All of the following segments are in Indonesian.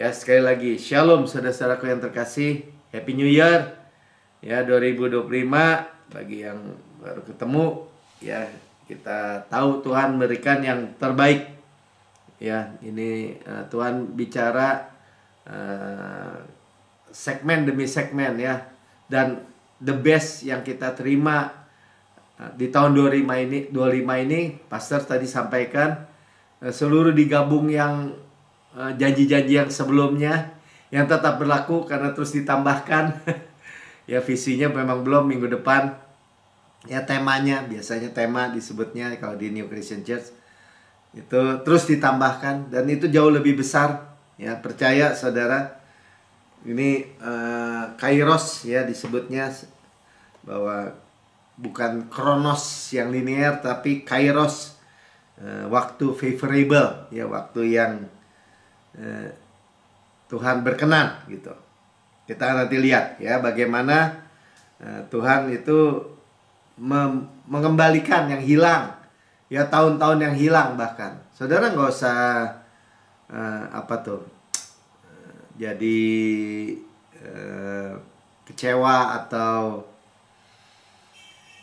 Ya, sekali lagi Shalom saudara-saudaraku yang terkasih. Happy New Year. Ya, 2025 bagi yang baru ketemu, ya kita tahu Tuhan berikan yang terbaik. Ya, ini Tuhan bicara segmen demi segmen ya. Dan the best yang kita terima di tahun 25 ini Pastor tadi sampaikan, seluruh digabung yang janji-janji yang sebelumnya yang tetap berlaku karena terus ditambahkan. Ya, visinya memang belum minggu depan. Ya, temanya biasanya tema disebutnya kalau di New Christian Church itu terus ditambahkan dan itu jauh lebih besar. Ya, percaya saudara, ini kairos ya disebutnya, bahwa bukan kronos yang linear tapi kairos, waktu favorable ya, waktu yang Tuhan berkenan gitu. Kita nanti lihat ya bagaimana Tuhan itu mengembalikan yang hilang ya, tahun-tahun yang hilang. Bahkan saudara nggak usah jadi kecewa atau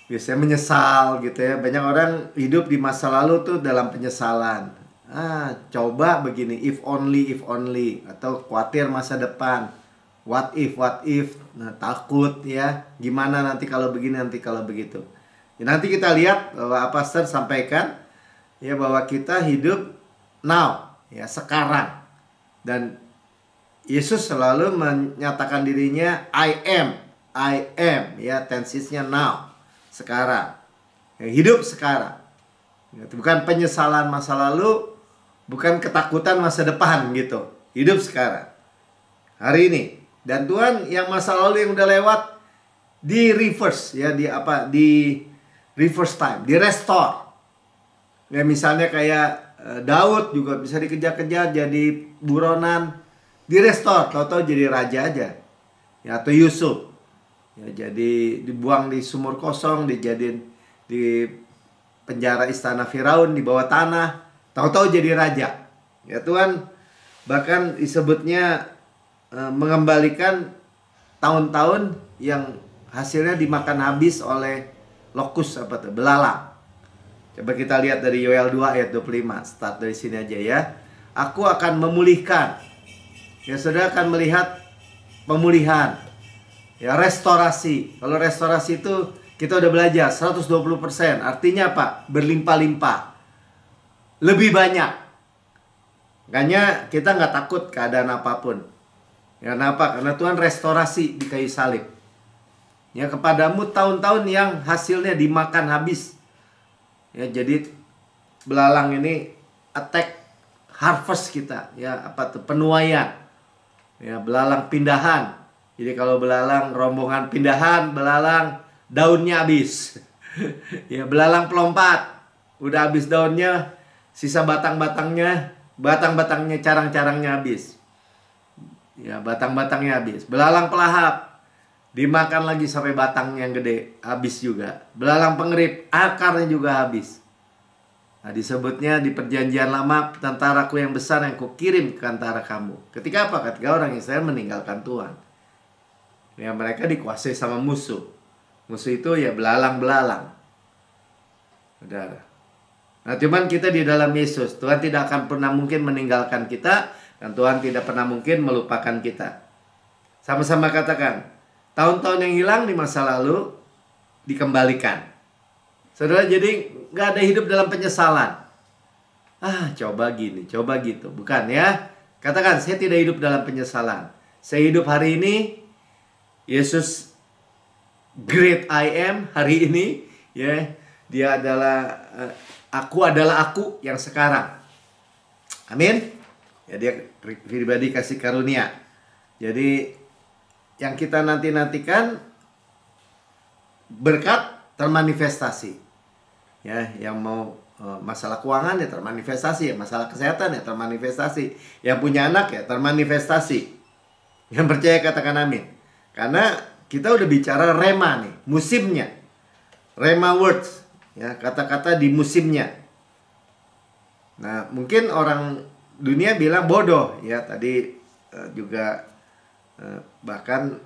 biasanya menyesal gitu ya. Banyak orang hidup di masa lalu tuh dalam penyesalan. Coba begini, if only, atau khawatir masa depan, what if, nah takut ya, gimana nanti kalau begini, nanti kalau begitu. Ya, nanti kita lihat bahwa Pastor sampaikan ya, bahwa kita hidup now ya, sekarang. Dan Yesus selalu menyatakan dirinya I am ya, tensesnya now, sekarang ya, hidup sekarang ya, bukan penyesalan masa lalu, bukan ketakutan masa depan gitu. Hidup sekarang, hari ini. Dan Tuhan yang masa lalu yang udah lewat di reverse ya, di reverse time, di restore. Ya, misalnya kayak Daud juga bisa dikejar-kejar jadi buronan, di restore, tahu-tahu jadi raja aja. Ya, atau Yusuf ya, jadi dibuang di sumur kosong, dijadiin di penjara istana Firaun di bawah tanah, tahu-tahu jadi raja. Ya, Tuhan bahkan disebutnya mengembalikan tahun-tahun yang hasilnya dimakan habis oleh lokus, belalang. Coba kita lihat dari Yoel 2 ayat 25. Start dari sini aja ya. Aku akan memulihkan. Ya, saudara akan melihat pemulihan. Ya, restorasi. Kalau restorasi itu kita udah belajar 120%. Artinya apa? Berlimpah-limpah. Lebih banyak. Makanya kita nggak takut keadaan apapun. Ya, kenapa? Karena Tuhan restorasi di kayu salib. Ya, kepadamu tahun-tahun yang hasilnya dimakan habis. Ya, jadi belalang ini attack harvest kita. Ya, penuaian. Ya, belalang pindahan. Jadi kalau belalang rombongan pindahan, belalang daunnya habis. Ya, belalang pelompat, udah habis daunnya, sisa batang-batangnya, carang-carangnya habis. Ya, batang-batangnya habis. Belalang pelahap, dimakan lagi sampai batangnya yang gede, habis juga. Belalang pengerip, akarnya juga habis. Nah, disebutnya di perjanjian lama, tentaraku yang besar yang kukirim ke antara kamu. Ketika apa? Ketika orang Israel meninggalkan Tuhan. Ya, mereka dikuasai sama musuh. Musuh itu ya belalang-belalang. Saudara. Nah, cuman kita di dalam Yesus, Tuhan tidak akan pernah mungkin meninggalkan kita, dan Tuhan tidak pernah mungkin melupakan kita. Sama-sama katakan, tahun-tahun yang hilang di masa lalu dikembalikan. Saudara, jadi nggak ada hidup dalam penyesalan. Coba gini, coba gitu. Bukan ya. Katakan, saya tidak hidup dalam penyesalan. Saya hidup hari ini. Yesus great I am hari ini ya. Dia adalah aku adalah aku yang sekarang. Amin. Ya, dia pribadi kasih karunia. Jadi yang kita nantikan berkat termanifestasi. Ya, yang mau masalah keuangan ya termanifestasi, ya masalah kesehatan ya termanifestasi, yang punya anak ya termanifestasi. Yang percaya katakan amin. Karena kita udah bicara rema nih, musimnya. Rema words, ya, kata-kata di musimnya. Nah, mungkin orang dunia bilang bodoh ya, tadi juga bahkan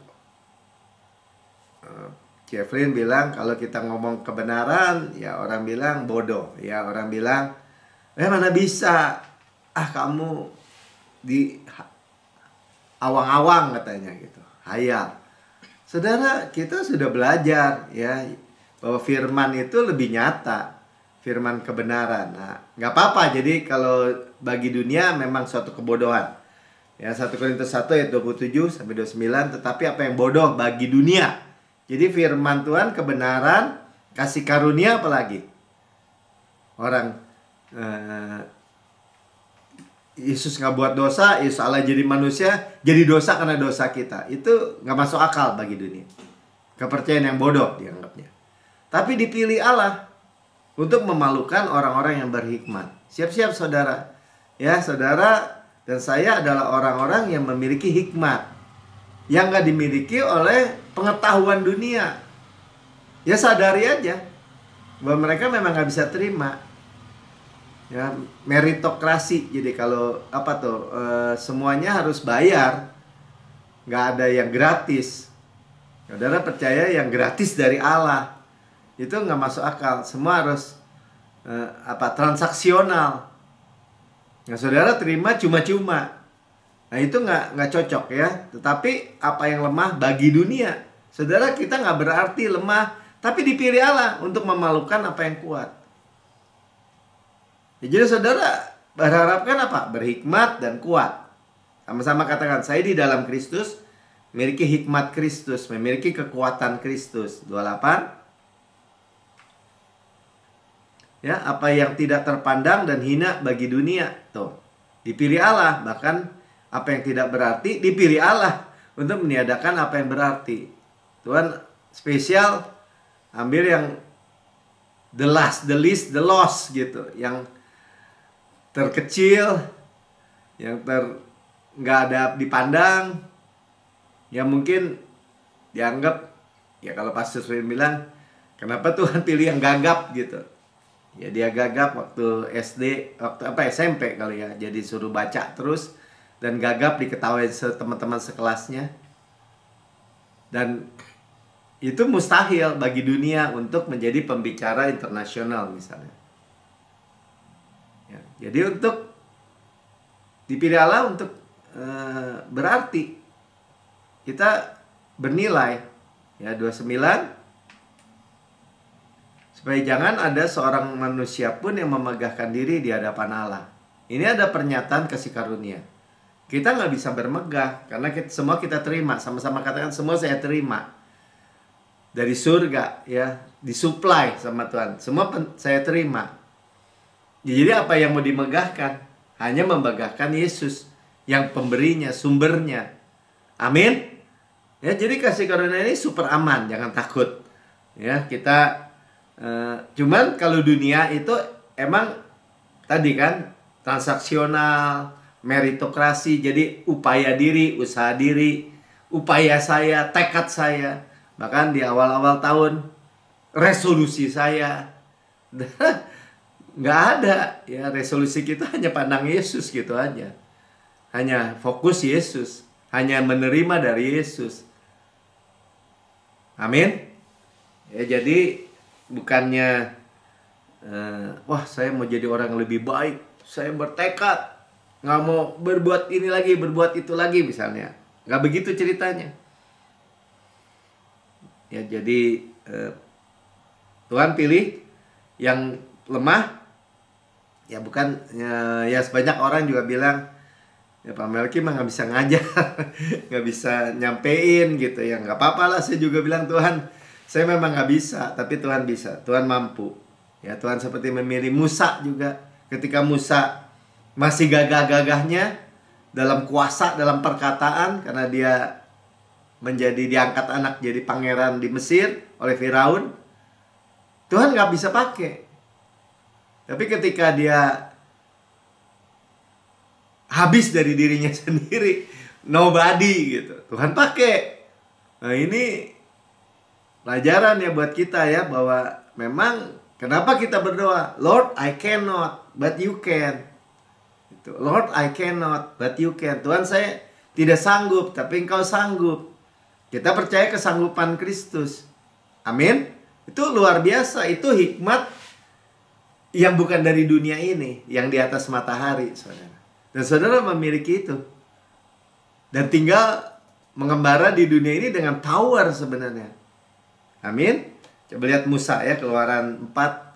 Jeffrey bilang kalau kita ngomong kebenaran, ya orang bilang bodoh, ya orang bilang mana bisa, kamu di awang-awang katanya gitu, hayal. Saudara, kita sudah belajar ya bahwa firman itu lebih nyata, firman kebenaran. Nah, nggak apa-apa. Jadi kalau bagi dunia memang suatu kebodohan. Ya, 1 Korintus 1 ayat 27 sampai 29, tetapi apa yang bodoh bagi dunia. Jadi firman Tuhan, kebenaran, kasih karunia apalagi. Orang Yesus nggak buat dosa, Yesus Allah jadi manusia, jadi dosa karena dosa kita. Itu nggak masuk akal bagi dunia. Kepercayaan yang bodoh dianggapnya. Tapi dipilih Allah untuk memalukan orang-orang yang berhikmat. Siap-siap saudara. Ya, saudara dan saya adalah orang-orang yang memiliki hikmat yang nggak dimiliki oleh pengetahuan dunia. Ya sadari aja bahwa mereka memang nggak bisa terima. Ya, meritokrasi. Jadi kalau semuanya harus bayar, nggak ada yang gratis. Saudara percaya yang gratis dari Allah itu nggak masuk akal. Semua harus transaksional. Nah, saudara terima cuma-cuma. Nah, itu nggak cocok ya. Tetapi apa yang lemah bagi dunia, saudara, kita nggak berarti lemah, tapi dipilih Allah untuk memalukan apa yang kuat. Ya, jadi saudara berharapkan apa? Berhikmat dan kuat. Sama-sama katakan, saya di dalam Kristus memiliki hikmat Kristus, memiliki kekuatan Kristus. 28. Ya, apa yang tidak terpandang dan hina bagi dunia, tuh dipilih Allah. Bahkan apa yang tidak berarti dipilih Allah untuk meniadakan apa yang berarti. Tuhan spesial ambil yang the last, the least, the lost gitu, yang terkecil, yang nggak ada dipandang, yang mungkin dianggap, ya kalau Pastor Swin bilang, kenapa Tuhan pilih yang gagap gitu. Ya dia gagap waktu SD, waktu SMP kali ya, jadi suruh baca terus dan gagap diketahui teman-teman sekelasnya. Dan itu mustahil bagi dunia untuk menjadi pembicara internasional misalnya. Ya, jadi untuk dipilih Allah untuk berarti kita bernilai. Ya, 29. Supaya jangan ada seorang manusia pun yang memegahkan diri di hadapan Allah. Ini ada pernyataan kasih karunia. Kita nggak bisa bermegah karena semua kita terima. Sama-sama katakan, semua saya terima dari surga, ya, disuplai sama Tuhan. Semua saya terima. Jadi apa yang mau dimegahkan? Hanya membegahkan Yesus yang pemberinya, sumbernya. Amin. Ya, jadi kasih karunia ini super aman, jangan takut. Ya, kita cuman kalau dunia itu emang tadi kan transaksional, meritokrasi, jadi upaya diri, usaha diri, upaya saya, tekad saya. Bahkan di awal-awal tahun resolusi saya nggak ada ya, resolusi kita hanya pandang Yesus gitu aja, hanya fokus Yesus, hanya menerima dari Yesus. Amin. Ya, jadi bukannya wah saya mau jadi orang yang lebih baik, saya bertekad nggak mau berbuat ini lagi, berbuat itu lagi misalnya. Nggak begitu ceritanya. Ya, jadi Tuhan pilih yang lemah. Ya bukan ya sebanyak orang juga bilang, ya Pak Melki mah nggak bisa ngajar, nggak bisa nyampein gitu ya. Nggak apa-apa lah, saya juga bilang Tuhan, saya memang nggak bisa, tapi Tuhan bisa, Tuhan mampu. Ya, Tuhan seperti memilih Musa juga. Ketika Musa masih gagah-gagahnya dalam kuasa, dalam perkataan, karena dia diangkat anak jadi pangeran di Mesir oleh Firaun, Tuhan nggak bisa pakai. Tapi ketika dia habis dari dirinya sendiri, nobody gitu, Tuhan pakai. Nah, ini pelajaran ya buat kita ya, bahwa memang kenapa kita berdoa, Lord I cannot but you can. Lord I cannot but you can. Tuhan tidak sanggup, tapi engkau sanggup. Kita percaya kesanggupan Kristus. Amin. Itu luar biasa. Itu hikmat yang bukan dari dunia ini, yang di atas matahari, saudara. Dan saudara memiliki itu. Dan tinggal mengembara di dunia ini dengan tawar sebenarnya. Amin. Coba lihat Musa ya, Keluaran 4.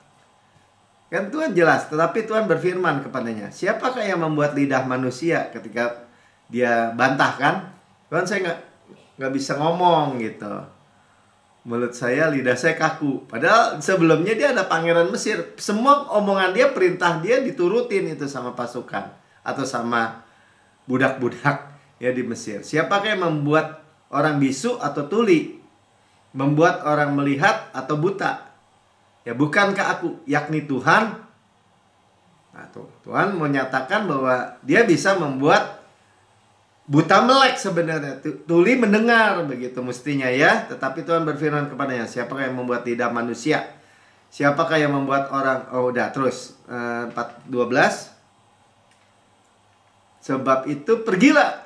Kan Tuhan jelas, tetapi Tuhan berfirman kepadanya, siapakah yang membuat lidah manusia? Ketika dia bantah kan, Tuhan, saya nggak bisa ngomong gitu. Mulut saya, lidah saya kaku. Padahal sebelumnya dia ada pangeran Mesir. Semua omongan dia, perintah dia diturutin itu sama pasukan atau sama budak-budak ya di Mesir. Siapakah yang membuat orang bisu atau tuli? Membuat orang melihat atau buta? Ya bukankah aku, yakni Tuhan? Nah, Tuhan menyatakan bahwa dia bisa membuat buta melek sebenarnya, tuli mendengar begitu mestinya ya. Tetapi Tuhan berfirman kepadanya, siapakah yang membuat lidah manusia? Siapakah yang membuat orang? Oh udah terus 4:12. Sebab itu pergilah,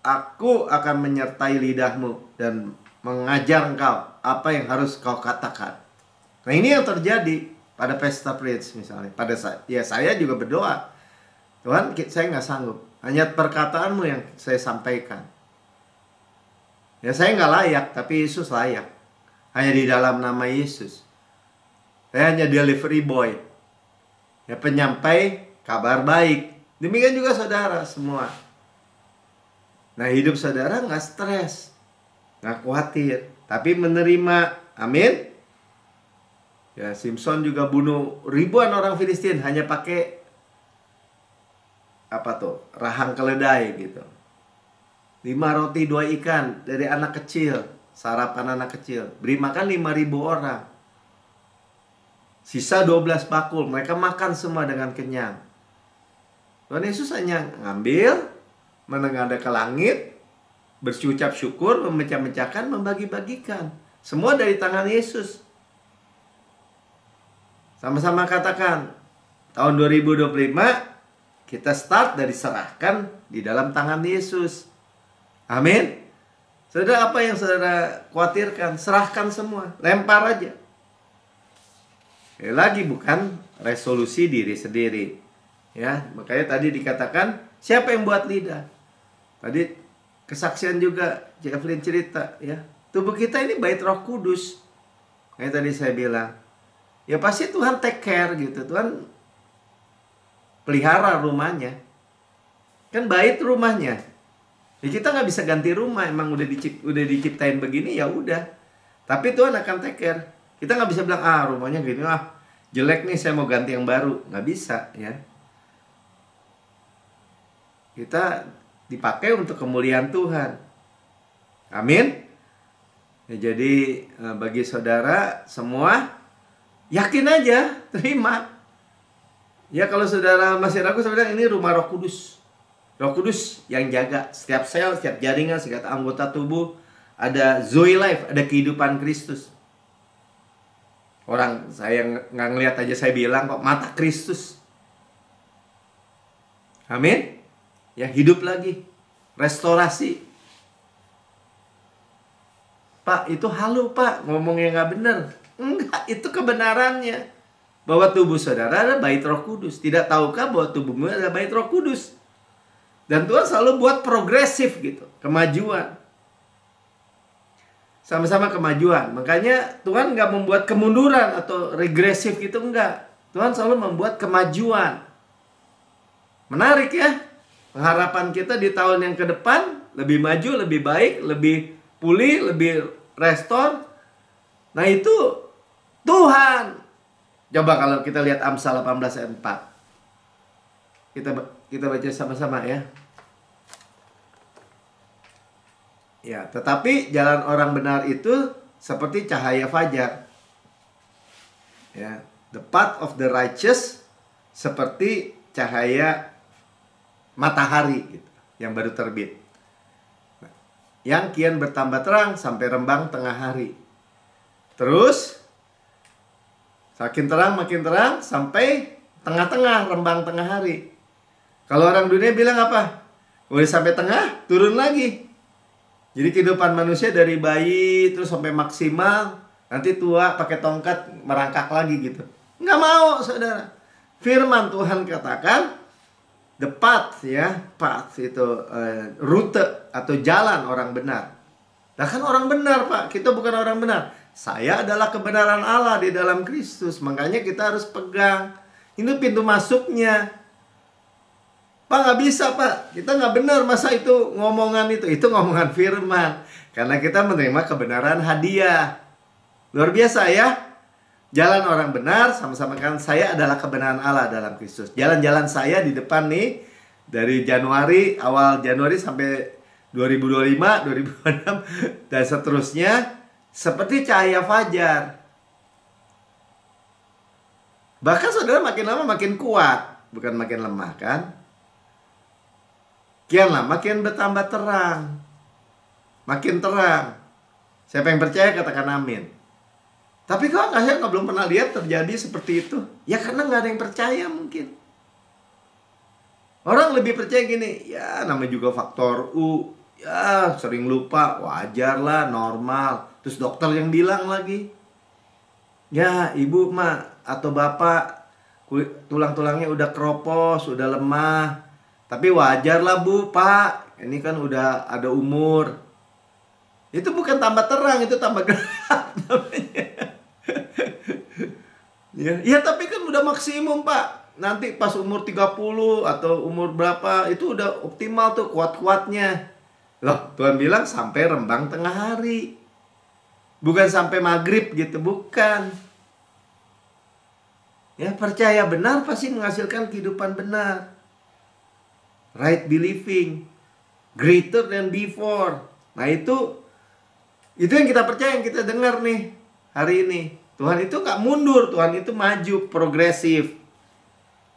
aku akan menyertai lidahmu dan mengajar engkau apa yang harus kau katakan. Nah ini yang terjadi pada pesta Prince misalnya. Pada saya juga berdoa, Tuhan, saya nggak sanggup. Hanya perkataanmu yang saya sampaikan. Ya saya nggak layak, tapi Yesus layak. Hanya di dalam nama Yesus. Saya hanya delivery boy. Ya penyampai kabar baik. Demikian juga saudara semua. Nah hidup saudara nggak stres, nggak khawatir, tapi menerima. Amin. Ya, Simpson juga bunuh ribuan orang Filistin hanya pakai apa tuh? Rahang keledai gitu. 5 roti 2 ikan dari anak kecil, sarapan anak kecil. Beri makan 5.000 orang. Sisa 12 bakul, mereka makan semua dengan kenyang. Tuhan Yesus hanya ngambil, menengadah ke langit, berucap syukur, memecah-mecahkan, membagi-bagikan. Semua dari tangan Yesus. Sama-sama katakan, tahun 2025 kita start dari serahkan di dalam tangan Yesus. Amin. Saudara, apa yang saudara khawatirkan, serahkan semua, lempar aja. Lagi bukan resolusi diri sendiri. Ya, makanya tadi dikatakan, siapa yang buat lidah? Tadi kesaksian juga Jacqueline cerita ya. Tubuh kita ini bait Roh Kudus. Kayak tadi saya bilang, ya pasti Tuhan take care gitu. Tuhan pelihara rumahnya. Kan bait rumahnya. Ya kita nggak bisa ganti rumah. Emang udah diciptain begini ya udah. Tapi Tuhan akan take care. Kita nggak bisa bilang rumahnya gini jelek nih saya mau ganti yang baru. Nggak bisa ya. Kita dipakai untuk kemuliaan Tuhan. Amin. Ya, jadi bagi saudara semua, yakin aja, terima. Ya kalau saudara masih ragu, saya bilang ini rumah Roh Kudus. Roh Kudus yang jaga setiap sel, setiap jaringan, setiap anggota tubuh. Ada Zoe Life, ada kehidupan Kristus. Orang saya nggak ngelihat aja saya bilang kok mata Kristus. Amin. Ya hidup lagi, restorasi. Pak itu halu pak, ngomongnya nggak benar. Enggak, itu kebenarannya. Bahwa tubuh saudara adalah bait Roh Kudus. Tidak tahukah bahwa tubuhmu adalah bait Roh Kudus? Dan Tuhan selalu buat progresif gitu, kemajuan. Sama-sama kemajuan. Makanya Tuhan nggak membuat kemunduran atau regresif gitu, enggak. Tuhan selalu membuat kemajuan. Menarik ya. Pengharapan kita di tahun yang ke depan lebih maju, lebih baik, lebih pulih, lebih restore. Nah itu Tuhan. Coba kalau kita lihat Amsal 18 ayat 4. Kita baca sama-sama ya. Ya, tetapi jalan orang benar itu seperti cahaya fajar. Ya, the path of the righteous seperti cahaya matahari gitu, yang baru terbit. Yang kian bertambah terang sampai rembang tengah hari. Terus makin terang sampai tengah-tengah rembang tengah hari. Kalau orang dunia bilang apa? Udah sampai tengah, turun lagi. Jadi kehidupan manusia dari bayi terus sampai maksimal, nanti tua pakai tongkat merangkak lagi gitu. Nggak mau, saudara. Firman Tuhan katakan, the path, ya, path itu rute atau jalan orang benar. Nah kan orang benar, Pak, kita bukan orang benar. Saya adalah kebenaran Allah di dalam Kristus. Makanya kita harus pegang. Ini pintu masuknya. Pak, nggak bisa, Pak. Kita nggak benar masa itu ngomongan itu. Itu ngomongan firman. Karena kita menerima kebenaran hadiah. Luar biasa ya. Jalan orang benar, sama-sama kan saya adalah kebenaran Allah dalam Kristus. Jalan-jalan saya di depan nih, dari Januari, awal Januari sampai 2025, 2026, dan seterusnya, seperti cahaya fajar. Bahkan saudara makin lama makin kuat, bukan makin lemah kan? Kian lama makin bertambah terang. Makin terang. Siapa yang percaya katakan amin. Tapi kok saya belum pernah lihat terjadi seperti itu. Ya karena nggak ada yang percaya mungkin. Orang lebih percaya gini, ya namanya juga faktor U. Ya sering lupa, wajar lah, normal. Terus dokter yang bilang lagi, ya ibu mah atau bapak tulang-tulangnya udah keropos, udah lemah. Tapi wajar lah bu, pak. Ini kan udah ada umur. Itu bukan tambah terang, itu tambah gelap namanya. Ya tapi kan udah maksimum, Pak. Nanti pas umur 30 atau umur berapa, itu udah optimal tuh kuat-kuatnya. Loh, Tuhan bilang sampai rembang tengah hari. Bukan sampai maghrib gitu, bukan. Ya, percaya benar pasti menghasilkan kehidupan benar. Right believing. Greater than before. Nah, itu yang kita percaya, yang kita dengar nih hari ini. Tuhan itu gak mundur, Tuhan itu maju, progresif.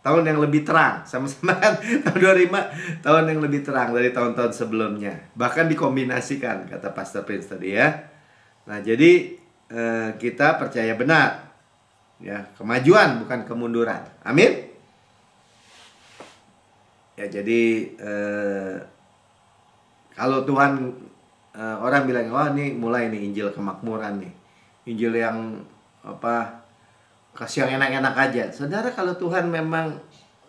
Tahun yang lebih terang, sama-sama kan tahun 25, tahun yang lebih terang dari tahun-tahun sebelumnya. Bahkan dikombinasikan, kata Pastor Prince tadi ya. Nah jadi kita percaya benar, ya, kemajuan bukan kemunduran. Amin. Ya jadi kalau Tuhan, orang bilang, wah ini mulai nih Injil kemakmuran nih, Injil yang kasih yang enak-enak aja. Saudara, kalau Tuhan memang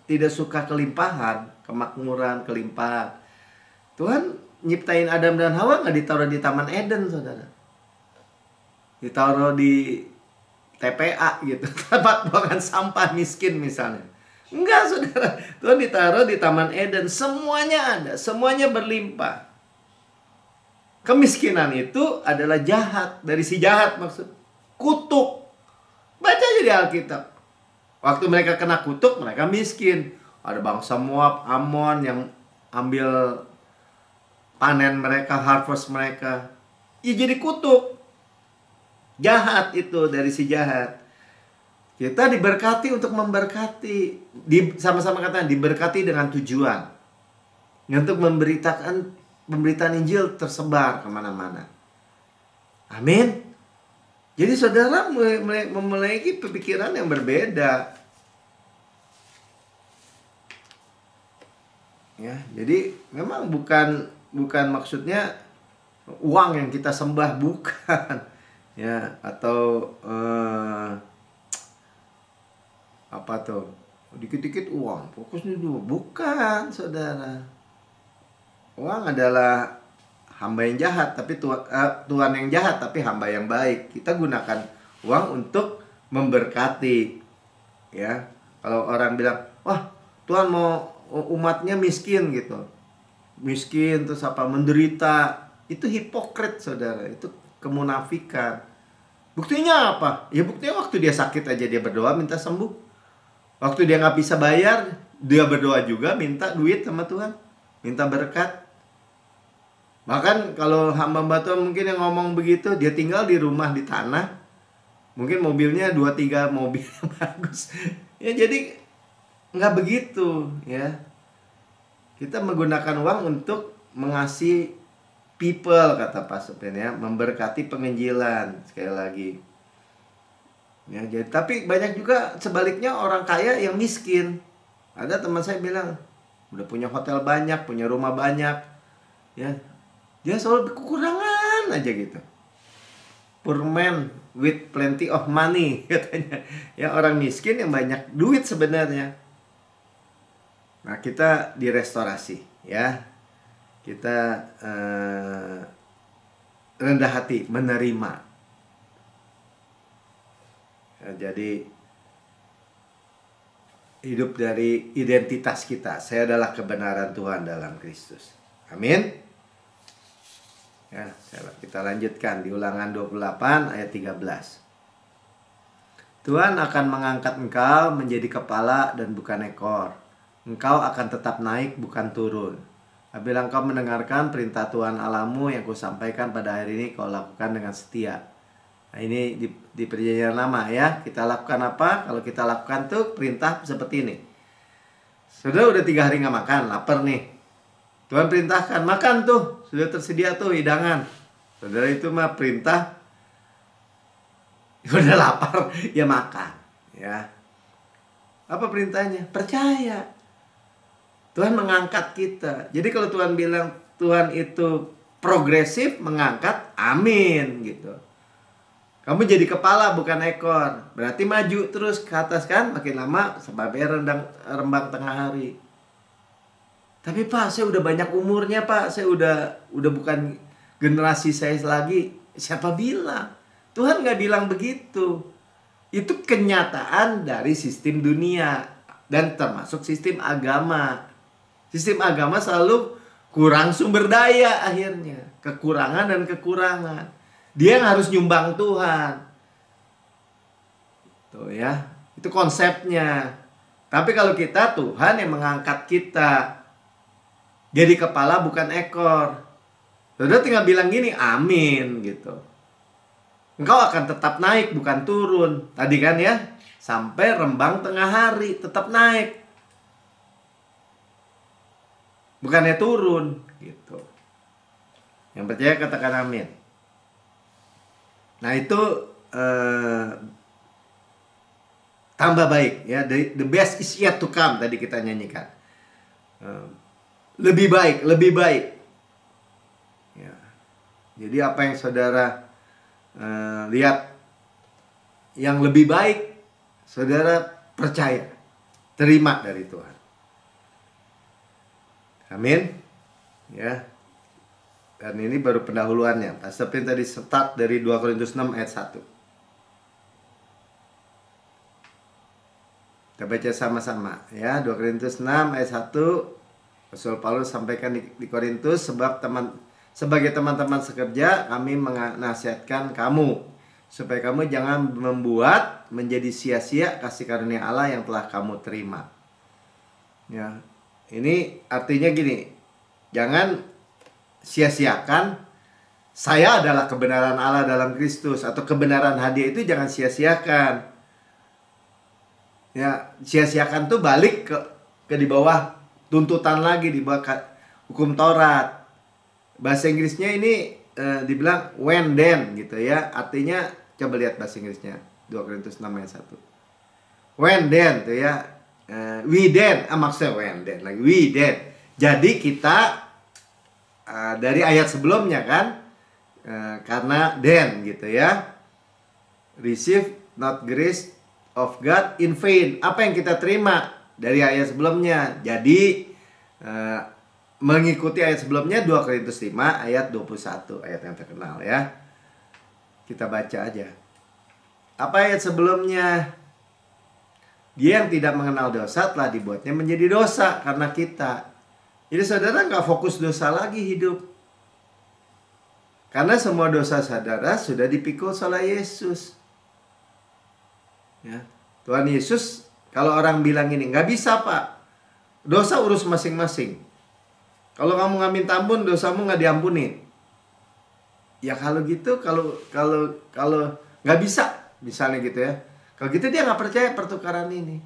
tidak suka kelimpahan, kemakmuran, kelimpahan, Tuhan nyiptain Adam dan Hawa nggak ditaruh di Taman Eden, saudara. Ditaruh di TPA gitu, tempat buangan sampah miskin misalnya. Enggak, saudara. Tuhan ditaruh di Taman Eden, semuanya ada, semuanya berlimpah. Kemiskinan itu adalah jahat, dari si jahat maksud. Kutuk. Baca aja di Alkitab. Waktu mereka kena kutuk, mereka miskin. Ada bangsa Moab, Amon yang ambil panen mereka, harvest mereka. Ya jadi kutuk. Jahat itu, dari si jahat. Kita diberkati untuk memberkati. Sama-sama kata diberkati dengan tujuan. Untuk pemberitaan Injil tersebar kemana-mana. Amin. Jadi saudara memiliki pemikiran yang berbeda. Ya, jadi memang bukan maksudnya uang yang kita sembah, bukan. Ya, atau apa tuh? Dikit-dikit uang, fokusnya dulu. Bukan, saudara. Uang adalah hamba yang jahat, tapi Tuhan yang jahat, tapi hamba yang baik. Kita gunakan uang untuk memberkati. Ya, kalau orang bilang, wah Tuhan mau umatnya miskin gitu, miskin terus menderita, itu hipokrit, saudara. Itu kemunafikan. Buktinya apa? Ya buktinya waktu dia sakit aja dia berdoa minta sembuh. Waktu dia nggak bisa bayar, dia berdoa juga minta duit sama Tuhan, minta berkat. Bahkan kalau hamba-hamba Tuhan mungkin yang ngomong begitu, dia tinggal di rumah di tanah, mungkin mobilnya 2-3 mobil yang bagus. Ya jadi nggak begitu ya. Kita menggunakan uang untuk mengasihi people, kata Pak Supin ya, memberkati penginjilan sekali lagi. Ya, jadi, tapi banyak juga sebaliknya orang kaya yang miskin. Ada teman saya bilang, udah punya hotel banyak, punya rumah banyak, ya dia selalu kekurangan aja gitu. Poor man with plenty of money katanya. Ya, orang miskin yang banyak duit sebenarnya. Nah, kita direstorasi, ya. Kita rendah hati, menerima. Ya, jadi hidup dari identitas kita. Saya adalah kebenaran Tuhan dalam Kristus. Amin. Ya, kita lanjutkan di Ulangan 28 ayat 13. Tuhan akan mengangkat engkau menjadi kepala dan bukan ekor. Engkau akan tetap naik, bukan turun. Apabila engkau mendengarkan perintah Tuhan Allahmu yang kusampaikan pada hari ini, kau lakukan dengan setia. Nah, ini di perjanjian lama, ya. Kita lakukan apa? Kalau kita lakukan tuh perintah seperti ini. Sudah 3 hari nggak makan, lapar nih. Tuhan perintahkan, makan tuh. Sudah tersedia tuh hidangan. Saudara, itu mah perintah. Udah lapar, ya makan. Ya. Apa perintahnya? Percaya. Tuhan mengangkat kita. Jadi kalau Tuhan bilang Tuhan itu progresif, mengangkat, amin gitu. Kamu jadi kepala bukan ekor. Berarti maju terus ke atas kan. Makin lama sebabnya rembang tengah hari. Tapi Pak, saya udah banyak umurnya Pak. Saya udah bukan generasi saya lagi. Siapa bilang? Tuhan gak bilang begitu. Itu kenyataan dari sistem dunia. Dan termasuk sistem agama. Sistem agama selalu kurang sumber daya akhirnya. Kekurangan dan kekurangan. Dia yang harus nyumbang Tuhan. Tuh ya. Itu konsepnya. Tapi kalau kita, Tuhan yang mengangkat kita. Jadi kepala bukan ekor. Saudara tinggal bilang gini, amin gitu. Engkau akan tetap naik bukan turun. Tadi kan ya. Sampai rembang tengah hari tetap naik. Bukannya turun gitu. Yang percaya katakan amin. Nah, itu tambah baik ya. The best is yet to come tadi kita nyanyikan. Lebih baik, lebih baik. Ya. Jadi apa yang saudara lihat yang lebih baik, saudara percaya, terima dari Tuhan. Amin. Ya. Dan ini baru pendahuluannya. Pastor Pin tadi start dari 2 Korintus 6 ayat 1. Kita baca sama-sama ya. 2 Korintus 6 ayat 1. Rasul Paulus sampaikan di Korintus, sebagai teman-teman sekerja kami menasihatkan kamu supaya kamu jangan membuat menjadi sia-sia kasih karunia Allah yang telah kamu terima. Ya. Ini artinya gini. Jangan sia-siakan saya adalah kebenaran Allah dalam Kristus, atau kebenaran hadiah itu jangan sia-siakan. Ya, sia-siakan tuh balik ke di bawah tuntutan lagi, di bawah hukum Taurat. Bahasa Inggrisnya ini dibilang when then gitu ya. Artinya coba lihat bahasa Inggrisnya 2 Korintus 6 ayat 1. When then tuh ya. We then, maksudnya when then lagi. We then. Jadi kita dari ayat sebelumnya kan, karena then gitu ya, receive not grace of God in vain. Apa yang kita terima dari ayat sebelumnya? Jadi mengikuti ayat sebelumnya 2 Korintus 5 ayat 21, ayat yang terkenal ya. Kita baca aja. Apa ayat sebelumnya? Dia yang tidak mengenal dosa telah dibuatnya menjadi dosa karena kita. Jadi saudara nggak fokus dosa lagi hidup. Karena semua dosa saudara sudah dipikul oleh Yesus. Ya. Tuhan Yesus, kalau orang bilang ini, nggak bisa Pak. Dosa urus masing-masing. Kalau kamu nggak minta ampun, dosamu nggak diampuni. Ya kalau gitu, kalau nggak bisa, misalnya gitu ya. Kalau gitu dia nggak percaya pertukaran ini.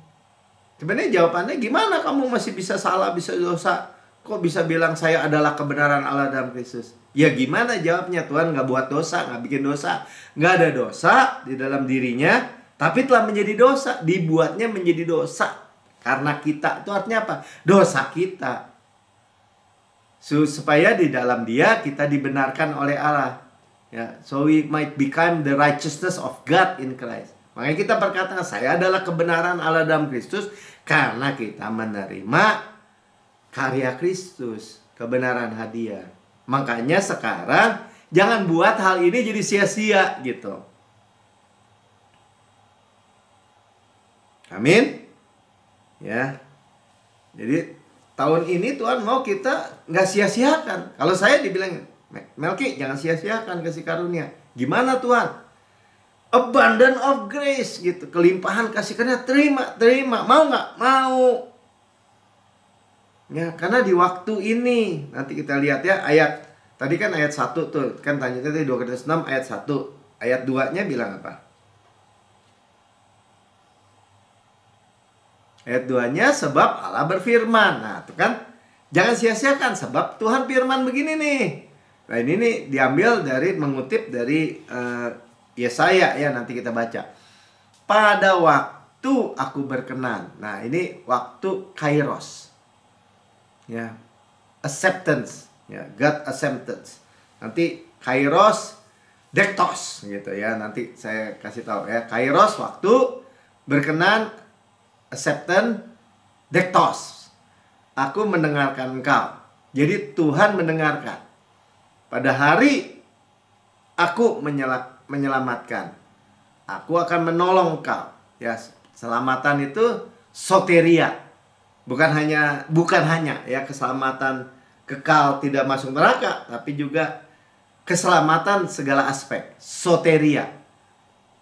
Sebenarnya jawabannya gimana kamu masih bisa salah, bisa dosa? Kok bisa bilang saya adalah kebenaran Allah dalam Kristus? Ya gimana jawabnya? Tuhan nggak buat dosa, nggak bikin dosa. Nggak ada dosa di dalam dirinya, tapi telah menjadi dosa. Dibuatnya menjadi dosa Karena kita itu artinya apa? Dosa kita. Supaya di dalam Dia kita dibenarkan oleh Allah. Ya, so we might become the righteousness of God in Christ. Makanya kita berkata, saya adalah kebenaran Allah dalam Kristus, karena kita menerima karya Kristus, kebenaran hadiah. Makanya sekarang jangan buat hal ini jadi sia-sia gitu. Amin. Ya. Jadi tahun ini Tuhan mau kita nggak sia-siakan. Kalau saya dibilang, Melki jangan sia-siakan kasih karunia. Gimana Tuhan? Abundant of grace gitu. Kelimpahan kasih karunia, terima. Mau nggak? Mau. Ya, karena di waktu ini, nanti kita lihat ya ayat, tadi kan ayat 1 tuh, kan tanya tadi 2 Korintus 6 ayat 1. Ayat 2-nya bilang apa? Ayat 2-nya sebab Allah berfirman. Nah, itu kan jangan sia-siakan sebab Tuhan firman begini nih. Nah, ini nih diambil dari, mengutip dari Yesaya ya, nanti kita baca. Pada waktu aku berkenan. Nah, ini waktu kairos. Ya, acceptance, ya, God acceptance. Nanti kairos, dektos gitu ya. Nanti saya kasih tahu ya. Kairos waktu berkenan, acceptance, dektos. Aku mendengarkan engkau. Jadi Tuhan mendengarkan. Pada hari aku menyelamatkan. Aku akan menolong engkau. Ya, selamatan itu soteria. Bukan hanya ya keselamatan kekal tidak masuk neraka, tapi juga keselamatan segala aspek. Soteria.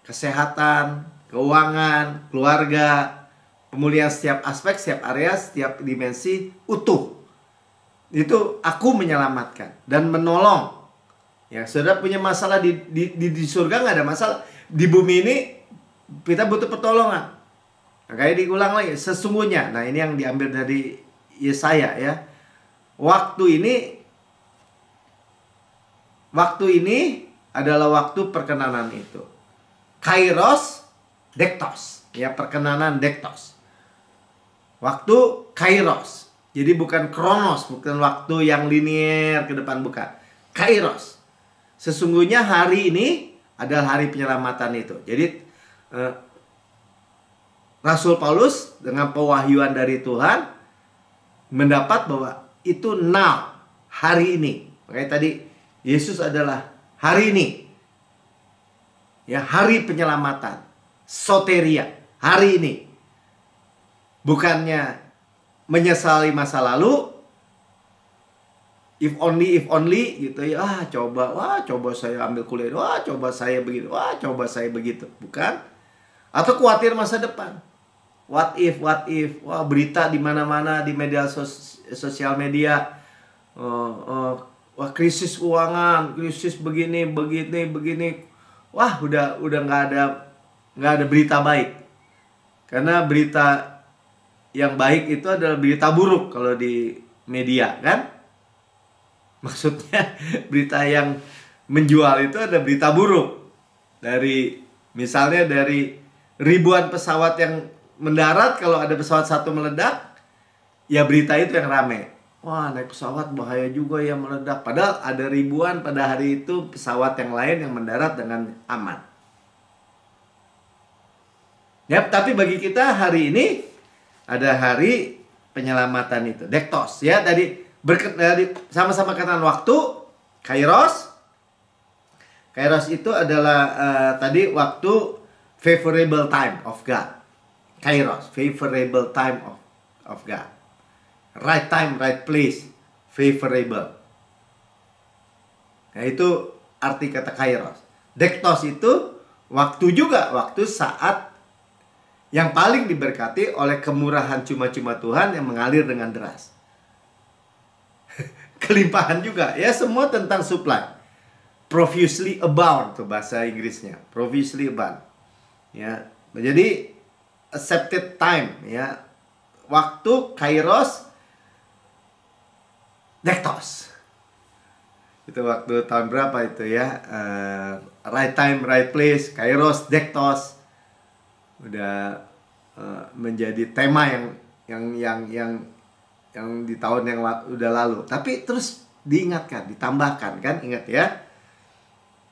Kesehatan, keuangan, keluarga, pemulihan setiap aspek, setiap area, setiap dimensi utuh. Itu aku menyelamatkan dan menolong. Ya, saudara punya masalah di surga nggak ada masalah. Di bumi ini kita butuh pertolongan. Nah, kayak diulang lagi, sesungguhnya. Nah, ini yang diambil dari Yesaya ya. Waktu ini adalah waktu perkenanan itu. Kairos, dektos. Ya, perkenanan dektos. Waktu kairos. Jadi bukan kronos, bukan waktu yang linier ke depan, bukan. Kairos. Sesungguhnya hari ini adalah hari penyelamatan itu. Jadi Rasul Paulus dengan pewahyuan dari Tuhan mendapat bahwa itu now, hari ini. Makanya tadi Yesus adalah hari ini. Ya, hari penyelamatan. Soteria, hari ini. Bukannya menyesali masa lalu, if only gitu ya. Coba saya ambil kuliah, coba saya begitu, coba saya begitu. Bukan. Atau khawatir masa depan. What if? Wah, berita di mana-mana di media sosial media. Wah, krisis keuangan, krisis begini. Wah, udah nggak ada berita baik. Karena berita yang baik itu adalah berita buruk kalau di media, kan? Maksudnya berita yang menjual itu ada berita buruk. Misalnya dari ribuan pesawat yang mendarat, kalau ada pesawat satu meledak, ya berita itu yang rame. Wah, naik pesawat bahaya juga ya meledak. Padahal ada ribuan pada hari itu pesawat yang lain yang mendarat dengan aman. Ya, tapi bagi kita hari ini ada hari penyelamatan itu. Dektos ya, tadi sama-sama katakan waktu, kairos. Kairos itu adalah tadi waktu favorable time of God. Kairos, favorable time of God. Right time, right place, favorable. Nah, itu arti kata kairos. Dektos itu waktu juga, waktu saat yang paling diberkati oleh kemurahan cuma-cuma Tuhan yang mengalir dengan deras. Kelimpahan juga, ya, semua tentang supply. Profusely abound tuh bahasa Inggrisnya, profusely abound. Ya, jadi accepted time ya. Waktu kairos, dektos. Itu waktu tahun berapa itu ya? Right time, right place, kairos, dektos. Udah menjadi tema yang yang di tahun yang udah lalu. Tapi terus diingatkan, ditambahkan kan, ingat ya.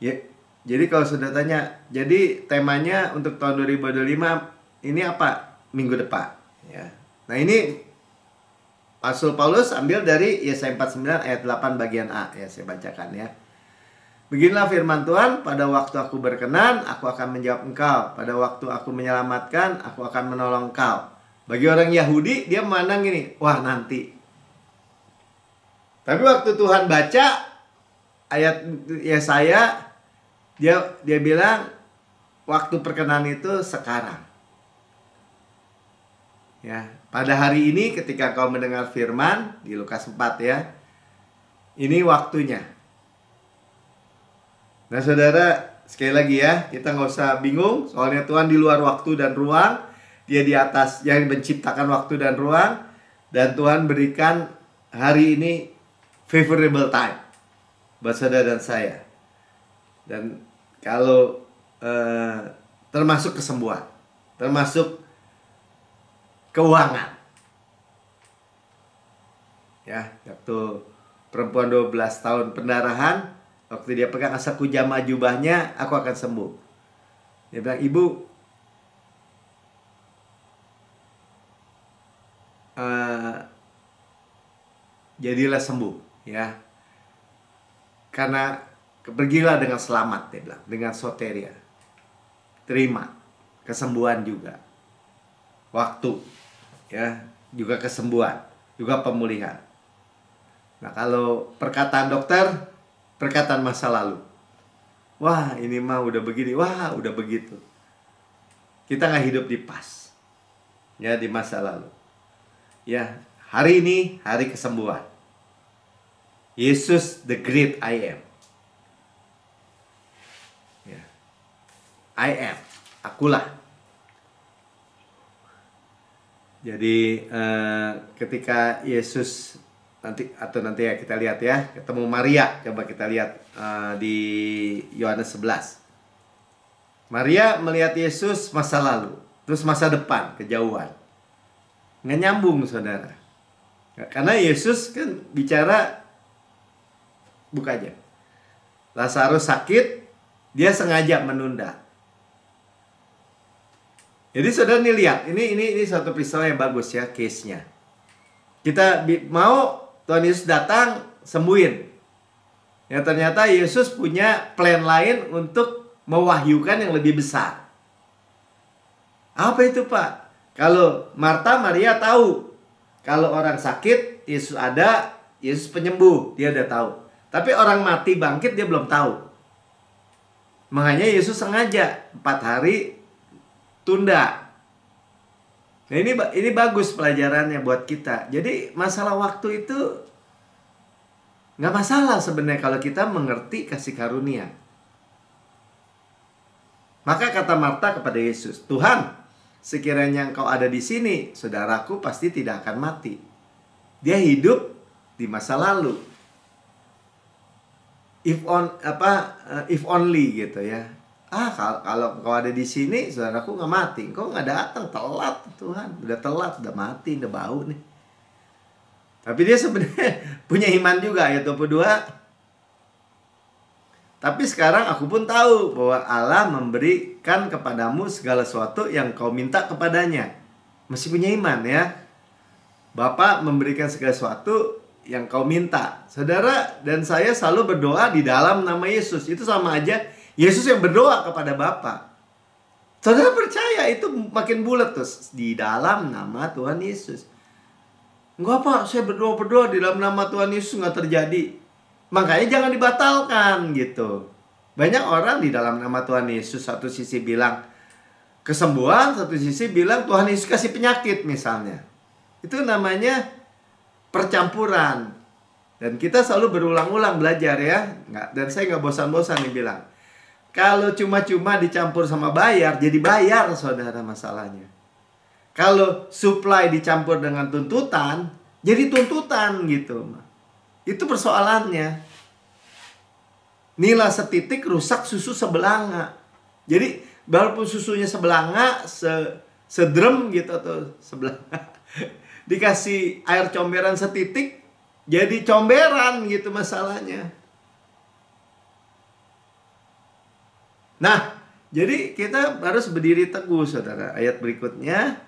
Ya, jadi kalau sudah tanya, jadi temanya untuk tahun 2025 ini apa? Minggu depan ya. Nah, ini Rasul Paulus ambil dari Yesaya 49 ayat 8 bagian A ya, saya bacakan ya. Beginilah firman Tuhan, pada waktu aku berkenan, aku akan menjawab engkau. Pada waktu aku menyelamatkan, aku akan menolong engkau. Bagi orang Yahudi, dia memandang gini, wah nanti. Tapi waktu Tuhan baca ayat Yesaya, dia bilang, waktu perkenan itu sekarang. Ya, pada hari ini ketika kau mendengar firman, di Lukas 4 ya, ini waktunya. Nah saudara, sekali lagi ya, kita nggak usah bingung, soalnya Tuhan di luar waktu dan ruang, Dia di atas yang menciptakan waktu dan ruang, dan Tuhan berikan hari ini favorable time buat saudara dan saya. Dan kalau termasuk kesembuhan, termasuk keuangan. Ya, waktu perempuan 12 tahun pendarahan, waktu dia pegang asap kujama jubahnya, aku akan sembuh. Dia bilang, ibu, jadilah sembuh, ya. Karena pergilah dengan selamat, dia bilang, dengan soteria. Terima kesembuhan juga, waktu, ya, juga kesembuhan, juga pemulihan. Nah, kalau perkataan dokter, perkataan masa lalu. Wah, ini mah udah begini, wah udah begitu. Kita nggak hidup di pas. Ya, di masa lalu. Ya, hari ini hari kesembuhan. Yesus the great I am. Ya. I am, akulah. Jadi ketika Yesus nanti ya kita lihat ya, ketemu Maria, coba kita lihat di Yohanes 11. Maria melihat Yesus masa lalu, terus masa depan, kejauhan. Nggak nyambung saudara. Karena Yesus kan bicara, buka aja. Lazarus sakit, dia sengaja menunda. Jadi saudara nih lihat, ini suatu peristiwa yang bagus ya, case-nya. Kita mau Tuhan Yesus datang sembuhin. Ya, ternyata Yesus punya plan lain untuk mewahyukan yang lebih besar. Apa itu Pak? Kalau Marta, Maria tahu kalau orang sakit, Yesus ada, Yesus penyembuh, dia udah tahu. Tapi orang mati bangkit dia belum tahu. Makanya Yesus sengaja 4 hari tunda. Nah, ini bagus pelajarannya buat kita. Jadi masalah waktu itu nggak masalah sebenarnya kalau kita mengerti kasih karunia. Maka kata Marta kepada Yesus, Tuhan, sekiranya Engkau ada di sini, saudaraku pasti tidak akan mati. Dia hidup di masa lalu. If only gitu ya. Kalau kau ada di sini, saudaraku nggak mati. Kau nggak datang, telat Tuhan. Udah telat, udah mati, udah bau nih. Tapi dia sebenarnya punya iman juga ya 22. Tapi sekarang aku pun tahu bahwa Allah memberikan kepadamu segala sesuatu yang kau minta kepadanya. Masih punya iman ya. Bapa memberikan segala sesuatu yang kau minta. Saudara dan saya selalu berdoa di dalam nama Yesus. Itu sama aja Yesus yang berdoa kepada Bapa. Saudara percaya itu makin bulat tuh, di dalam nama Tuhan Yesus. Enggak Pak, saya berdoa di dalam nama Tuhan Yesus nggak terjadi. Makanya jangan dibatalkan gitu. Banyak orang di dalam nama Tuhan Yesus, satu sisi bilang kesembuhan, satu sisi bilang Tuhan Yesus kasih penyakit misalnya. Itu namanya percampuran. Dan kita selalu berulang-ulang belajar ya. Dan saya nggak bosan-bosan nih bilang, kalau cuma-cuma dicampur sama bayar, jadi bayar saudara masalahnya. Kalau supply dicampur dengan tuntutan, jadi tuntutan gitu. Itu persoalannya. Nila setitik rusak susu sebelanga. Jadi walaupun susunya sebelanga, sedrem gitu atau sebelanga, Dikasih air comberan setitik, jadi comberan gitu masalahnya. Nah, jadi kita harus berdiri teguh, saudara. Ayat berikutnya,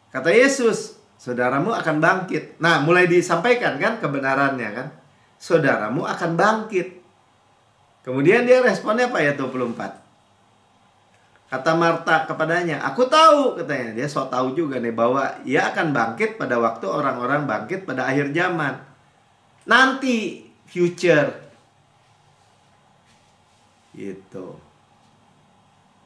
kata Yesus, saudaramu akan bangkit. Nah, mulai disampaikan kan kebenarannya kan. Saudaramu akan bangkit. Kemudian dia responnya apa, ayat 24? Kata Marta kepadanya, aku tahu, katanya. Dia so tahu juga nih bahwa ia akan bangkit pada waktu orang-orang bangkit pada akhir zaman. Nanti, future. Gitu.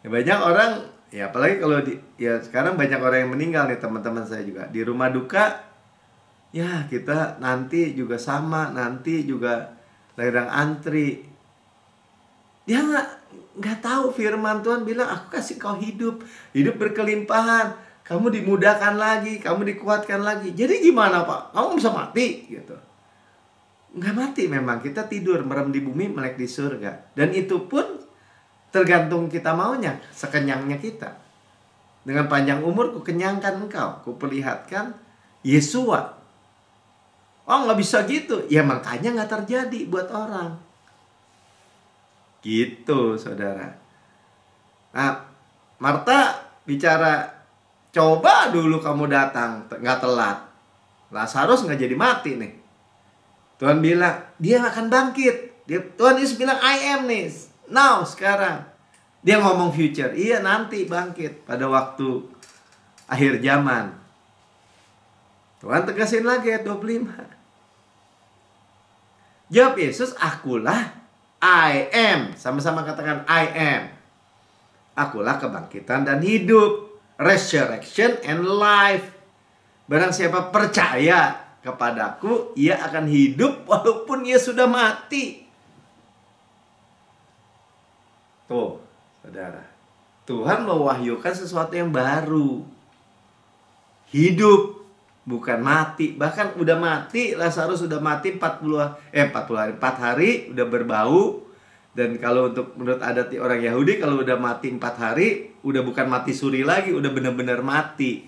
Ya, banyak orang, ya apalagi kalau ya sekarang banyak orang yang meninggal nih, teman-teman saya juga. Di rumah duka, ya kita nanti juga sama, nanti juga ladang antri. Dia nggak tahu firman Tuhan bilang, aku kasih kau hidup berkelimpahan, kamu dimudahkan lagi, kamu dikuatkan lagi. Jadi gimana Pak? Kamu bisa mati gitu? Nggak mati memang, kita tidur merem di bumi, melek di surga. Dan itu pun tergantung kita maunya, sekenyangnya kita. Dengan panjang umur ku kenyangkan engkau, ku perlihatkan Yesua. Oh nggak bisa gitu, ya makanya nggak terjadi buat orang. Gitu, saudara. Nah, Marta bicara, coba dulu kamu datang, nggak telat. Lazarus nggak jadi mati nih. Tuhan bilang, dia akan bangkit. Tuhan Yesus bilang, I am nih. Now, sekarang. Dia ngomong future. Iya, nanti bangkit pada waktu akhir zaman. Tuhan tegasin lagi ayat 25. Jawab Yesus, akulah I am. Sama-sama katakan I am. Akulah kebangkitan dan hidup. Resurrection and life. Barang siapa percaya kepadaku, ia akan hidup walaupun ia sudah mati. Tuh, saudara. Tuhan mewahyukan sesuatu yang baru. Hidup, bukan mati. Bahkan udah mati, Lazarus sudah mati 4 hari udah berbau. Dan kalau untuk menurut adat orang Yahudi, kalau udah mati 4 hari, udah bukan mati suri lagi, udah benar-benar mati.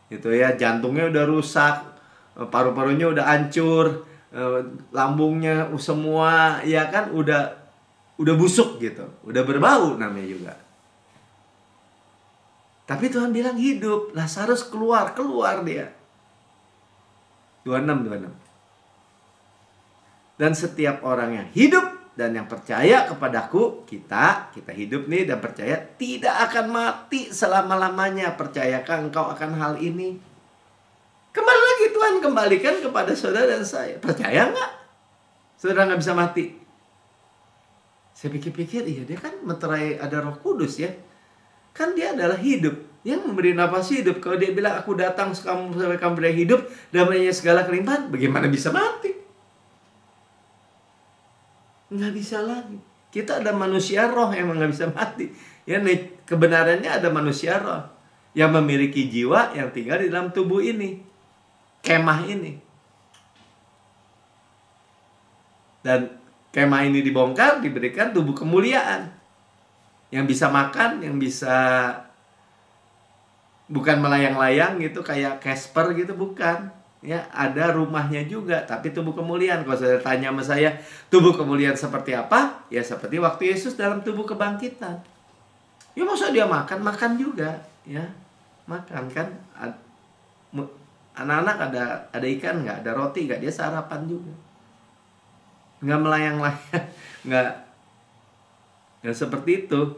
Gitu ya, jantungnya udah rusak, paru-parunya udah hancur, lambungnya semua ya kan udah busuk gitu, udah berbau namanya juga. Tapi Tuhan bilang hidup, Lazarus keluar dia. 26. Dan setiap orang yang hidup dan yang percaya kepadaku, kita hidup nih dan percaya, tidak akan mati selama-lamanya. Percayakah engkau akan hal ini? Kembali lagi Tuhan kembalikan kepada saudara dan saya. Percaya nggak? Saudara nggak bisa mati. Saya pikir-pikir, iya dia kan meterai ada Roh Kudus ya. Kan dia adalah hidup, yang memberi nafas hidup. Kalau dia bilang aku datang kamu beri hidup dan memberi segala kelimpahan, bagaimana bisa mati? Nggak bisa lagi. Kita ada manusia roh yang nggak bisa mati. Ya, kebenarannya ada manusia roh yang memiliki jiwa yang tinggal di dalam tubuh ini, kemah ini. Dan kemah ini dibongkar, diberikan tubuh kemuliaan yang bisa makan, yang bisa bukan melayang-layang gitu kayak Casper gitu, bukan. Ya, ada rumahnya juga, tapi tubuh kemuliaan. Kalau saya tanya sama saya, tubuh kemuliaan seperti apa? Ya seperti waktu Yesus dalam tubuh kebangkitan. Ya masa dia makan juga, ya. Makan kan. Anak-anak ada ikan nggak? Ada roti nggak? Dia sarapan juga. Nggak melayang-layang, nggak seperti itu.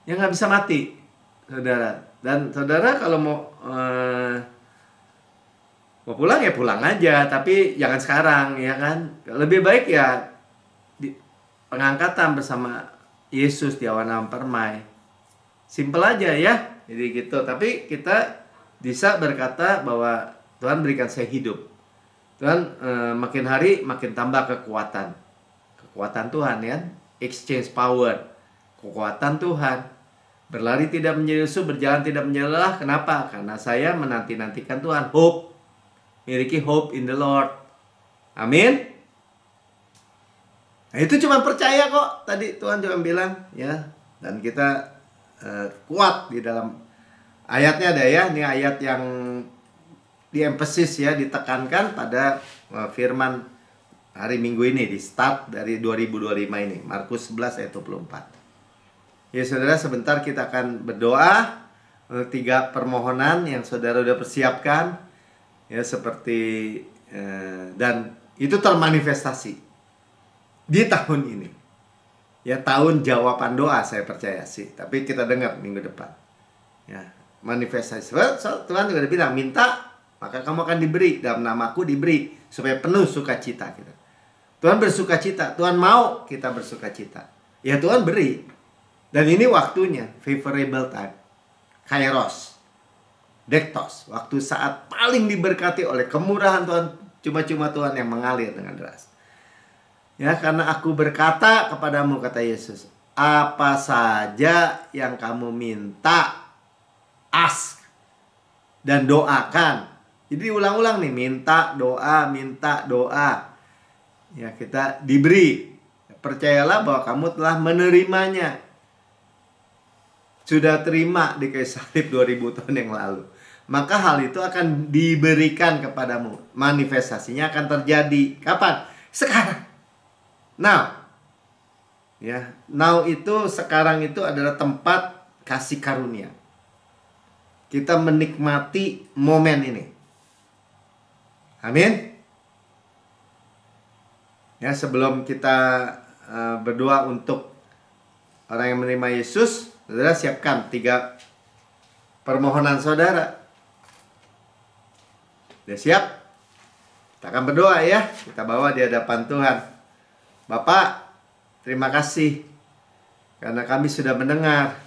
Ya nggak bisa mati, saudara. Dan saudara kalau mau pulang ya pulang aja, tapi jangan sekarang ya kan. Lebih baik ya di pengangkatan bersama Yesus di awan permai. Simpel aja ya. Jadi gitu. Tapi kita bisa berkata bahwa Tuhan berikan saya hidup. Tuhan makin hari makin tambah kekuatan. Kekuatan Tuhan ya. Exchange power. Kekuatan Tuhan. Berlari tidak menjadi lesu, berjalan tidak menjadi lelah. Kenapa? Karena saya menanti-nantikan Tuhan. Hope. Miliki hope in the Lord. Amin. Nah, itu cuma percaya kok. Tadi Tuhan cuma bilang ya. Dan kita kuat di dalam Ayatnya ada ya, ini ayat yang diempesis ya, ditekankan pada firman hari Minggu ini, di start dari 2025 ini, Markus 11 ayat 24. Ya saudara, sebentar kita akan berdoa 3 permohonan yang saudara sudah persiapkan ya, seperti dan itu termanifestasi di tahun ini ya, tahun jawaban doa saya percaya sih, tapi kita dengar minggu depan ya, manifestasi. Tuhan juga bilang, minta maka kamu akan diberi, dalam namaku diberi, supaya penuh sukacita kita. Tuhan bersukacita, Tuhan mau kita bersukacita ya, Tuhan beri. Dan ini waktunya, favorable time, kairos, dektos, waktu saat paling diberkati oleh kemurahan Tuhan. Cuma-cuma Tuhan yang mengalir dengan deras ya, karena aku berkata kepadamu, kata Yesus, apa saja yang kamu minta, ask dan doakan. Jadi ulang-ulang nih, minta doa ya, kita diberi. Percayalah bahwa kamu telah menerimanya, sudah terima di kayu salib 2000 tahun yang lalu, maka hal itu akan diberikan kepadamu. Manifestasinya akan terjadi kapan? Sekarang. Now. Ya, now itu, sekarang itu adalah tempat kasih karunia. Kita menikmati momen ini. Amin. Ya, sebelum kita berdoa untuk orang yang menerima Yesus, saudara siapkan 3 permohonan saudara. Sudah siap? Kita akan berdoa ya. Kita bawa di hadapan Tuhan. Bapak, terima kasih karena kami sudah mendengar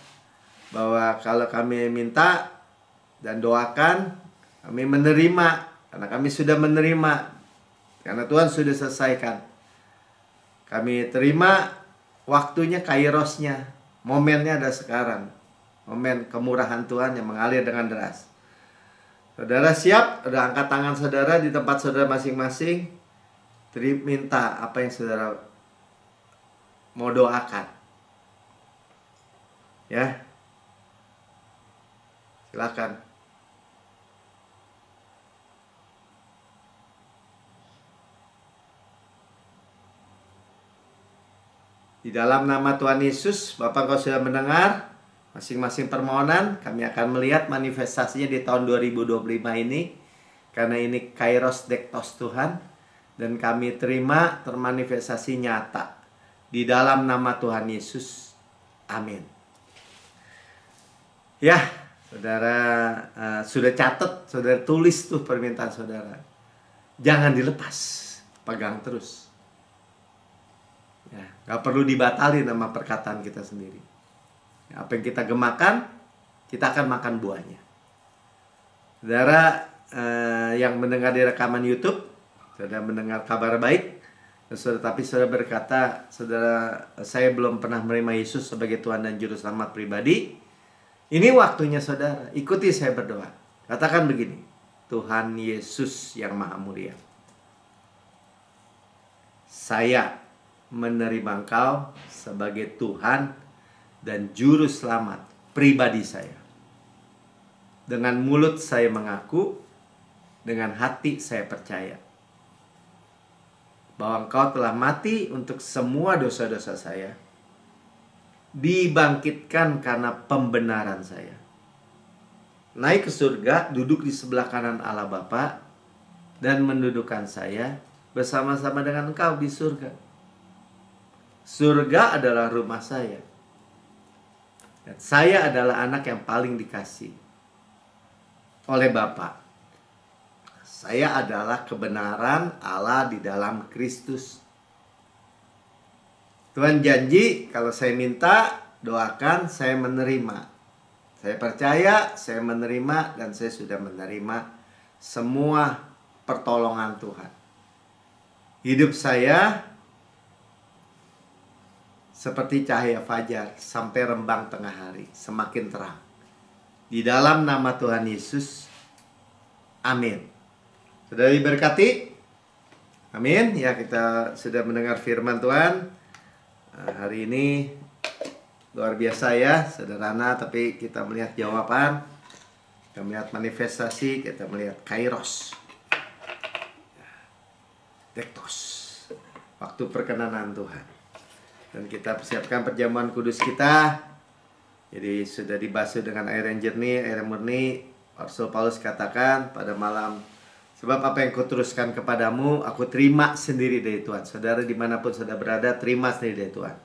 bahwa kalau kami minta dan doakan, kami menerima. Karena kami sudah menerima, karena Tuhan sudah selesaikan. Kami terima waktunya, kairosnya, momennya ada sekarang. Momen kemurahan Tuhan yang mengalir dengan deras. Saudara siap? Udah angkat tangan saudara di tempat saudara masing-masing. Minta apa yang saudara mau doakan. Ya. Silakan. Di dalam nama Tuhan Yesus, Bapak kau sudah mendengar masing-masing permohonan. Kami akan melihat manifestasinya di tahun 2025 ini, karena ini kairos dektos Tuhan. Dan kami terima termanifestasi nyata di dalam nama Tuhan Yesus. Amin. Ya, saudara sudah catat, saudara tulis tuh permintaan saudara. Jangan dilepas, pegang terus. Ya, gak perlu dibatalin sama perkataan kita sendiri. Apa yang kita gemakan, kita akan makan buahnya. Saudara yang mendengar di rekaman YouTube, saudara mendengar kabar baik, tapi saudara berkata, saudara, saya belum pernah menerima Yesus sebagai Tuhan dan Juru Selamat pribadi. Ini waktunya saudara, ikuti saya berdoa. Katakan begini, Tuhan Yesus yang Maha Mulia, saya menerima Engkau sebagai Tuhan dan Juru Selamat pribadi saya. Dengan mulut saya mengaku, dengan hati saya percaya bahwa Engkau telah mati untuk semua dosa-dosa saya, dibangkitkan karena pembenaran saya, naik ke surga, duduk di sebelah kanan Allah Bapa, dan mendudukkan saya bersama-sama dengan Engkau di surga. Surga adalah rumah saya. Dan saya adalah anak yang paling dikasih oleh Bapa. Saya adalah kebenaran Allah di dalam Kristus. Tuhan janji kalau saya minta, doakan, saya menerima. Saya percaya, saya menerima, dan saya sudah menerima semua pertolongan Tuhan. Hidup saya seperti cahaya fajar sampai rembang tengah hari, semakin terang. Di dalam nama Tuhan Yesus, amin. Sudah diberkati? Amin. Ya, kita sudah mendengar firman Tuhan. Hari ini luar biasa ya, sederhana, tapi kita melihat jawaban. Kita melihat manifestasi, kita melihat kairos, dektos, waktu perkenanan Tuhan. Dan kita persiapkan perjamuan kudus kita. Jadi sudah dibasuh dengan air yang jernih, air yang murni. Rasul Paulus katakan pada malam, sebab apa yang kuteruskan kepadamu, aku terima sendiri dari Tuhan. Saudara dimanapun saudara berada, terima sendiri dari Tuhan.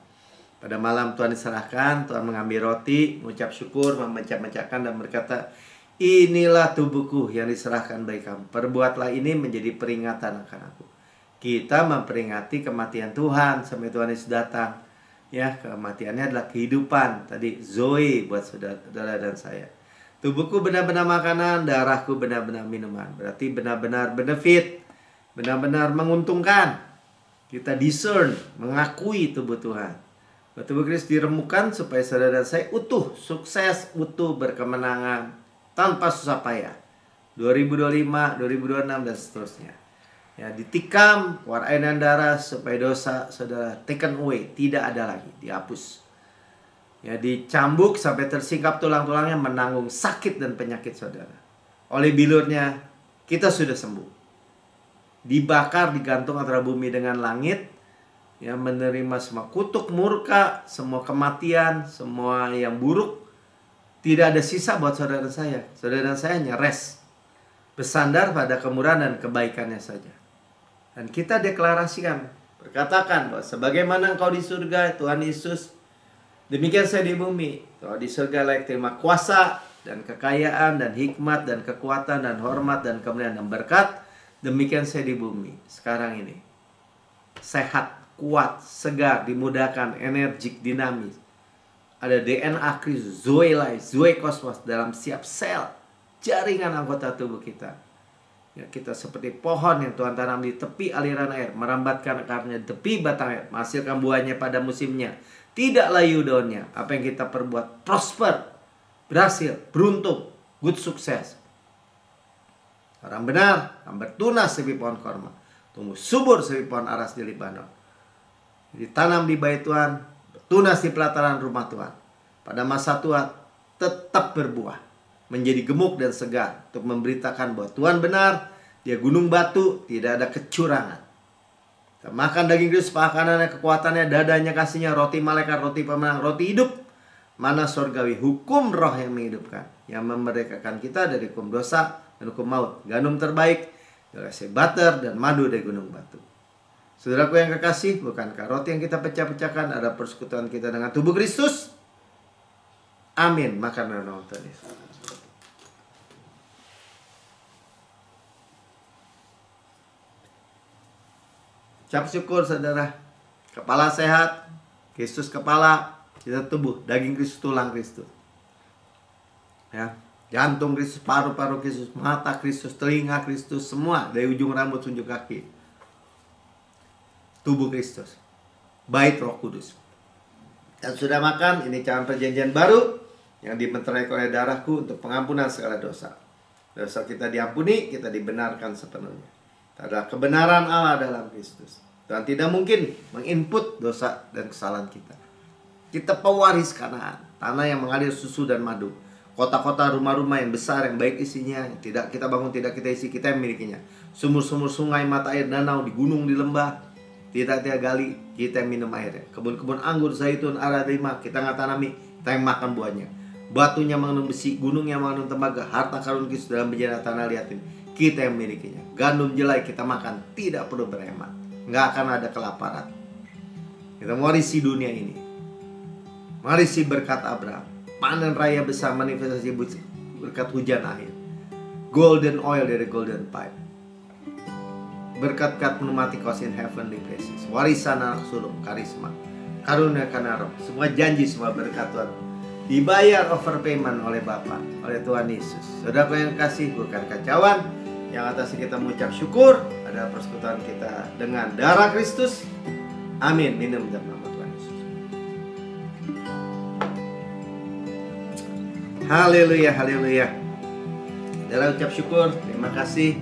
Pada malam Tuhan diserahkan, Tuhan mengambil roti, mengucap syukur, memecah-mecahkan dan berkata, inilah tubuhku yang diserahkan bagi kamu. Perbuatlah ini menjadi peringatan akan aku. Kita memperingati kematian Tuhan sampai Tuhan Yesus datang. Ya, kematiannya adalah kehidupan. Tadi Zoe buat saudara dan saya. Tubuhku benar-benar makanan, darahku benar-benar minuman. Berarti benar-benar benefit, benar-benar menguntungkan. Kita discern, mengakui tubuh Tuhan. Tubuh Kristus diremukan supaya saudara dan saya utuh, sukses, utuh, berkemenangan, tanpa susah payah. 2025, 2026 dan seterusnya. Ya, ditikam warna dan darah supaya dosa saudara taken away, tidak ada lagi, dihapus. Ya, dicambuk sampai tersingkap tulang-tulangnya, menanggung sakit dan penyakit saudara. Oleh bilurnya kita sudah sembuh. Dibakar, digantung antara bumi dengan langit, ya, menerima semua kutuk murka, semua kematian, semua yang buruk. Tidak ada sisa buat saudara dan saya. Saudara dan saya hanya rest, bersandar pada kemurahan dan kebaikannya saja. Dan kita deklarasikan, berkatakan bahwa sebagaimana engkau di surga, Tuhan Yesus, demikian saya di bumi. Tuhan di surga layak terima kuasa dan kekayaan dan hikmat dan kekuatan dan hormat dan kemuliaan dan berkat. Demikian saya di bumi sekarang ini. Sehat, kuat, segar, dimudahkan, energik, dinamis. Ada DNA Kristus, Zoe Life, Zoe Kosmos dalam setiap sel, jaringan anggota tubuh kita. Ya, kita seperti pohon yang Tuhan tanam di tepi aliran air, merambatkan akarnya di tepi batang air, menghasilkan buahnya pada musimnya, tidak layu daunnya. Apa yang kita perbuat prosper, berhasil, beruntung, good sukses. Orang benar akan bertunas seperti pohon korma, tumbuh subur seperti pohon aras di Libanon. Ditanam di bait Tuhan, bertunas di pelataran rumah Tuhan. Pada masa tua tetap berbuah, menjadi gemuk dan segar untuk memberitakan bahwa Tuhan benar, Dia gunung batu, tidak ada kecurangan. Kita makan daging Kristus, pakanannya, kekuatannya, dadanya, kasihnya, roti malaikat, roti pemenang, roti hidup, mana surgawi, hukum roh yang menghidupkan, yang memerdekakan kita dari hukum dosa dan hukum maut. Gandum terbaik, dikasih butter dan madu dari gunung batu. Saudaraku yang kekasih, bukankah roti yang kita pecah-pecahkan ada persekutuan kita dengan tubuh Kristus? Amin. Makan dan Tuhan Yesus. Ucap syukur saudara. Kepala sehat, Kristus kepala, kita tubuh, daging Kristus, tulang Kristus. Ya, jantung Kristus, paru-paru Kristus, mata Kristus, telinga Kristus, semua dari ujung rambut ujung kaki. Tubuh Kristus, bait Roh Kudus. Dan sudah makan, ini cawan perjanjian baru yang dimeterai oleh darahku untuk pengampunan segala dosa. Dosa kita diampuni, kita dibenarkan sepenuhnya. Adalah kebenaran Allah dalam Kristus. Tuhan tidak mungkin menginput dosa dan kesalahan kita. Kita pewaris Kanaan, tanah yang mengalir susu dan madu. Kota-kota, rumah-rumah yang besar, yang baik isinya, yang tidak kita bangun, tidak kita isi, kita yang milikinya. Sumur-sumur sungai, mata air, danau, di gunung, di lembah, tidak kita gali, kita yang minum airnya. Kebun-kebun anggur, zaitun, ara, lima, kita nggak tanami, kita yang makan buahnya. Batunya mengandung besi, gunungnya mengandung tembaga, harta karun Kristus dalam bejana tanah liatin, kita yang memilikinya. Gandum jelai kita makan, tidak perlu berhemat, nggak akan ada kelaparan. Kita warisi dunia ini, warisi berkat Abraham, panen raya besar, manifestasi berkat hujan akhir, golden oil dari golden pipe, berkat-berkat pneumatic house in heavenly places, warisan anak sulung, karisma, karunia karena roh, semua janji, semua berkat Tuhan dibayar overpayment oleh Bapa, oleh Tuhan Yesus. Saudara yang kasih, bukan kacauan. Yang atas kita mengucap syukur, ada persekutuan kita dengan darah Kristus. Amin. Minum dalam nama Tuhan Yesus. Haleluya, haleluya. Saudara ucap syukur, terima kasih.